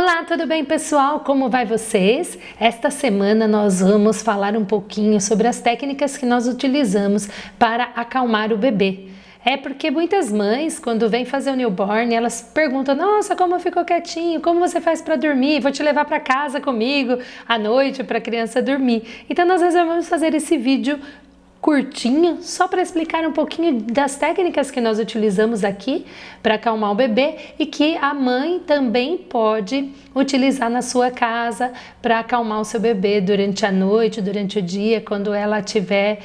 Olá, tudo bem, pessoal? Como vai vocês? Esta semana nós vamos falar um pouquinho sobre as técnicas que nós utilizamos para acalmar o bebê. É porque muitas mães, quando vêm fazer o newborn, elas perguntam: nossa, como ficou quietinho? Como você faz para dormir? Vou te levar para casa comigo à noite para a criança dormir. Então nós resolvemos fazer esse vídeo curtinho, só para explicar um pouquinho das técnicas que nós utilizamos aqui para acalmar o bebê e que a mãe também pode utilizar na sua casa para acalmar o seu bebê durante a noite, durante o dia, quando ela tiver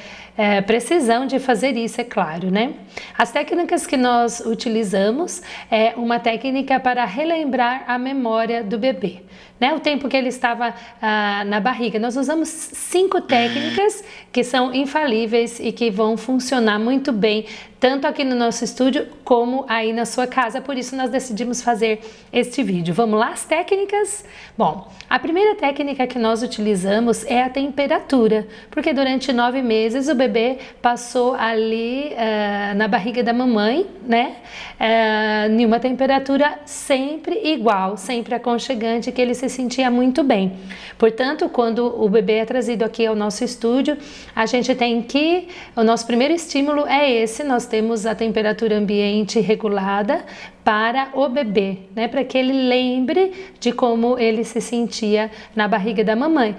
precisão de fazer isso, é claro, né? As técnicas que nós utilizamos é uma técnica para relembrar a memória do bebê, né? O tempo que ele estava na barriga. Nós usamos 5 técnicas que são infalíveis e que vão funcionar muito bem, tanto aqui no nosso estúdio como aí na sua casa. Por isso nós decidimos fazer este vídeo. Vamos lá, as técnicas? Bom, a primeira técnica que nós utilizamos é a temperatura, porque durante 9 meses o bebê passou ali na barriga da mamãe, né? Em uma temperatura sempre igual, sempre aconchegante, que ele se sentia muito bem. Portanto, quando o bebê é trazido aqui ao nosso estúdio, a gente tem que, o nosso primeiro estímulo é esse. Nós temos a temperatura ambiente regulada para o bebê, né? Para que ele lembre de como ele se sentia na barriga da mamãe.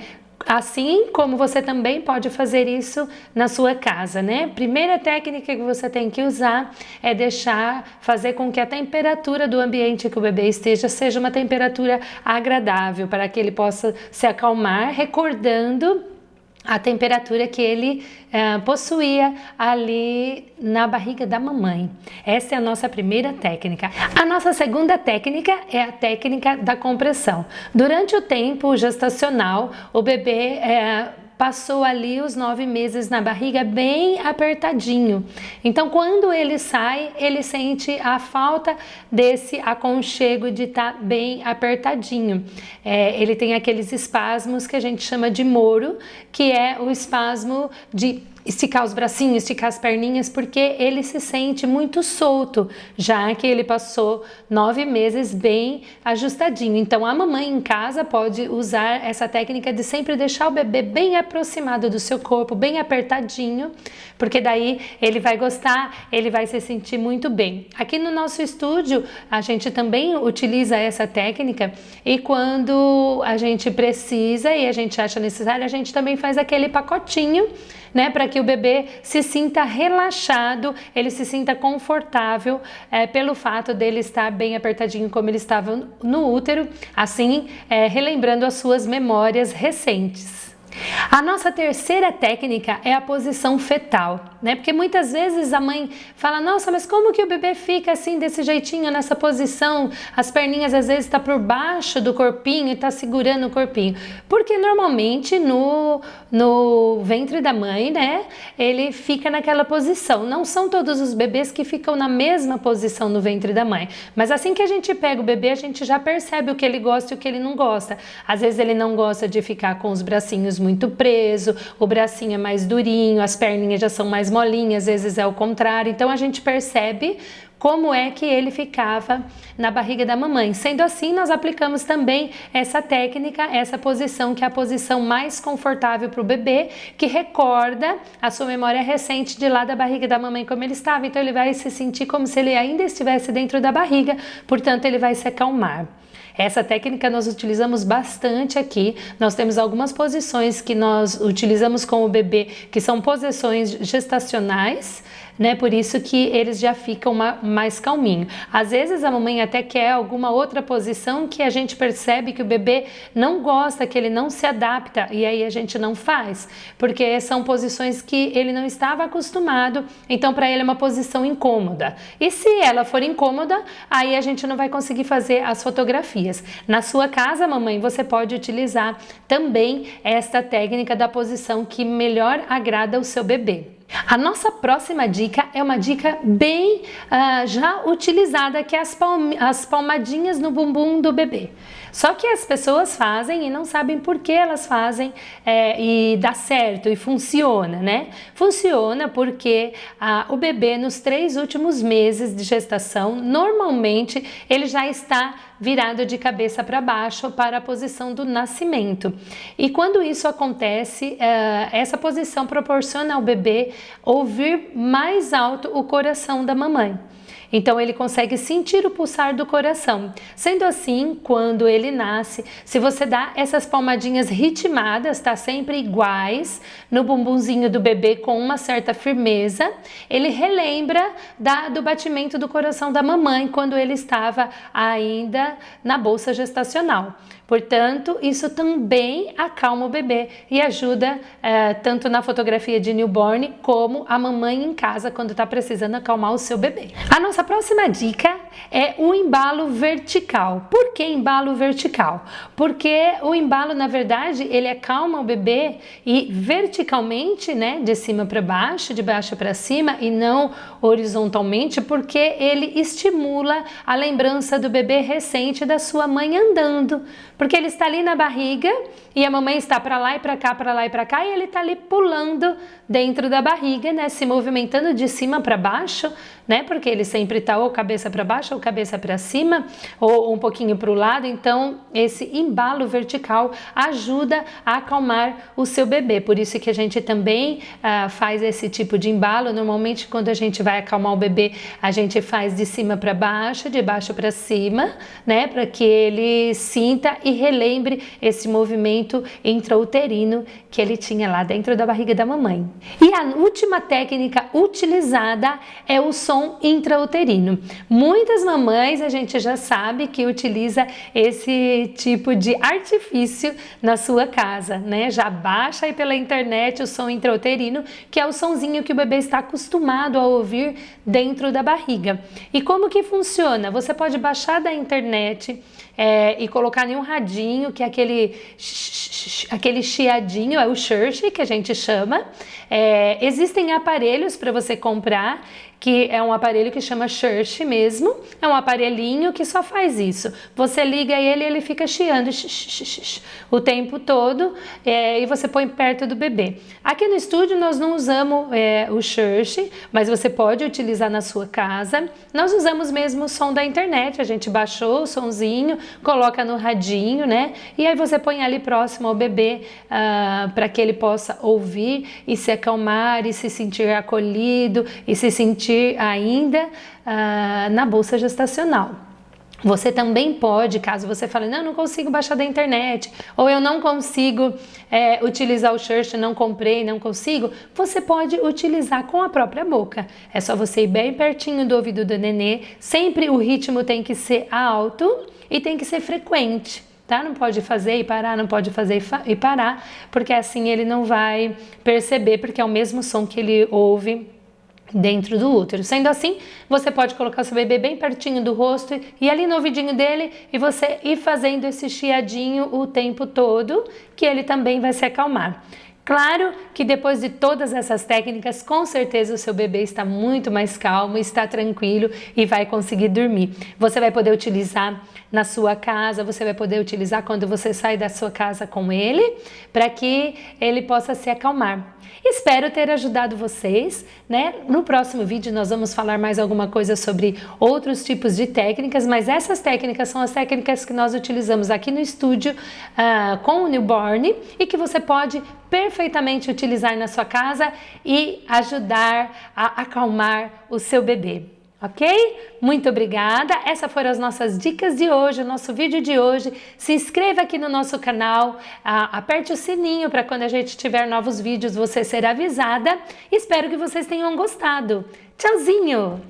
Assim como você também pode fazer isso na sua casa, né? Primeira técnica que você tem que usar é fazer com que a temperatura do ambiente que o bebê esteja seja uma temperatura agradável, para que ele possa se acalmar, recordando a temperatura que ele possuía ali na barriga da mamãe. Essa é a nossa primeira técnica. A nossa segunda técnica é a técnica da compressão. Durante o tempo gestacional, o bebê passou ali os 9 meses na barriga bem apertadinho. Então, quando ele sai, ele sente a falta desse aconchego de estar bem apertadinho. Ele tem aqueles espasmos que a gente chama de moro, que é o espasmo de esticar os bracinhos, esticar as perninhas, porque ele se sente muito solto, já que ele passou 9 meses bem ajustadinho. Então, a mamãe em casa pode usar essa técnica de sempre deixar o bebê bem aproximado do seu corpo, bem apertadinho, porque daí ele vai gostar, ele vai se sentir muito bem. Aqui no nosso estúdio, a gente também utiliza essa técnica, e quando a gente precisa e a gente acha necessário, a gente também faz aquele pacotinho, né, para que o bebê se sinta relaxado, ele se sinta confortável pelo fato dele estar bem apertadinho como ele estava no útero, assim relembrando as suas memórias recentes. A nossa terceira técnica é a posição fetal, né? Porque muitas vezes a mãe fala: nossa, mas como que o bebê fica assim, desse jeitinho, nessa posição? As perninhas às vezes estão por baixo do corpinho e está segurando o corpinho. Porque normalmente no ventre da mãe, né, ele fica naquela posição. Não são todos os bebês que ficam na mesma posição no ventre da mãe. Mas assim que a gente pega o bebê, a gente já percebe o que ele gosta e o que ele não gosta. Às vezes ele não gosta de ficar com os bracinhos muito preso, o bracinho é mais durinho, as perninhas já são mais molinhas, às vezes é o contrário. Então a gente percebe como é que ele ficava na barriga da mamãe. Sendo assim, nós aplicamos também essa técnica, essa posição, que é a posição mais confortável para o bebê, que recorda a sua memória recente de lá da barriga da mamãe como ele estava. Então ele vai se sentir como se ele ainda estivesse dentro da barriga, portanto ele vai se acalmar. Essa técnica nós utilizamos bastante aqui. Nós temos algumas posições que nós utilizamos com o bebê, que são posições gestacionais, né? Por isso que eles já ficam mais calminho. Às vezes a mamãe até quer alguma outra posição que a gente percebe que o bebê não gosta, que ele não se adapta, e aí a gente não faz, porque são posições que ele não estava acostumado, então para ele é uma posição incômoda. E se ela for incômoda, aí a gente não vai conseguir fazer as fotografias. Na sua casa, mamãe, você pode utilizar também esta técnica da posição que melhor agrada o seu bebê. A nossa próxima dica é uma dica bem já utilizada, que é as palmadinhas no bumbum do bebê. Só que as pessoas fazem e não sabem por que elas fazem e dá certo e funciona, né? Funciona porque o bebê nos 3 últimos meses de gestação, normalmente ele já está virado de cabeça para baixo para a posição do nascimento. E quando isso acontece, essa posição proporciona ao bebê ouvir mais alto o coração da mamãe. Então ele consegue sentir o pulsar do coração. Sendo assim, quando ele nasce, se você dá essas palmadinhas ritmadas, tá sempre iguais, no bumbumzinho do bebê com uma certa firmeza, ele relembra do batimento do coração da mamãe quando ele estava ainda na bolsa gestacional. Portanto, isso também acalma o bebê e ajuda tanto na fotografia de newborn como a mamãe em casa quando está precisando acalmar o seu bebê. A nossa próxima dica é o embalo vertical. Por que embalo vertical? Porque o embalo, na verdade, ele acalma o bebê e verticalmente, né, de cima para baixo, de baixo para cima e não horizontalmente, porque ele estimula a lembrança do bebê recente da sua mãe andando. Porque ele está ali na barriga e a mamãe está para lá e para cá, para lá e para cá, e ele está ali pulando dentro da barriga, né, se movimentando de cima para baixo, né, porque ele sempre está ou cabeça para baixo ou cabeça para cima ou um pouquinho para o lado. Então esse embalo vertical ajuda a acalmar o seu bebê. Por isso que a gente também faz esse tipo de embalo. Normalmente quando a gente vai acalmar o bebê, a gente faz de cima para baixo, de baixo para cima, né, para que ele sinta e relembre esse movimento intrauterino que ele tinha lá dentro da barriga da mamãe. E a última técnica utilizada é o som intrauterino. Muitas mamães, a gente já sabe que utiliza esse tipo de artifício na sua casa, né? Já baixa aí pela internet o som intrauterino, que é o sonzinho que o bebê está acostumado a ouvir dentro da barriga. E como que funciona? Você pode baixar da internet e colocar em um radinho, que é aquele chiadinho, é o church que a gente chama. Existem aparelhos para você comprar, que é um aparelho que chama church mesmo, é um aparelhinho que só faz isso. Você liga ele e ele fica chiando o tempo todo e você põe perto do bebê. Aqui no estúdio nós não usamos o church, mas você pode utilizar na sua casa. Nós usamos mesmo o som da internet, a gente baixou o sonzinho, coloca no radinho, né? E aí você põe ali próximo ao bebê para que ele possa ouvir e se acalmar e se sentir acolhido e se sentir ainda na bolsa gestacional. Você também pode, caso você fale, não consigo baixar da internet, ou eu não consigo utilizar o church, não comprei, não consigo, você pode utilizar com a própria boca. É só você ir bem pertinho do ouvido do nenê, sempre o ritmo tem que ser alto e tem que ser frequente. Tá? Não pode fazer e parar, não pode fazer e parar, porque assim ele não vai perceber, porque é o mesmo som que ele ouve dentro do útero. Sendo assim, você pode colocar seu bebê bem pertinho do rosto e ali no ouvidinho dele e você ir fazendo esse chiadinho o tempo todo, que ele também vai se acalmar. Claro que depois de todas essas técnicas, com certeza o seu bebê está muito mais calmo, está tranquilo e vai conseguir dormir. Você vai poder utilizar na sua casa, você vai poder utilizar quando você sai da sua casa com ele, para que ele possa se acalmar. Espero ter ajudado vocês, né? No próximo vídeo nós vamos falar mais alguma coisa sobre outros tipos de técnicas, mas essas técnicas são as técnicas que nós utilizamos aqui no estúdio com o newborn e que você pode perfeitamente utilizar na sua casa e ajudar a acalmar o seu bebê. Ok? Muito obrigada. Essas foram as nossas dicas de hoje, o nosso vídeo de hoje. Se inscreva aqui no nosso canal, aperte o sininho para quando a gente tiver novos vídeos você ser avisada. Espero que vocês tenham gostado. Tchauzinho!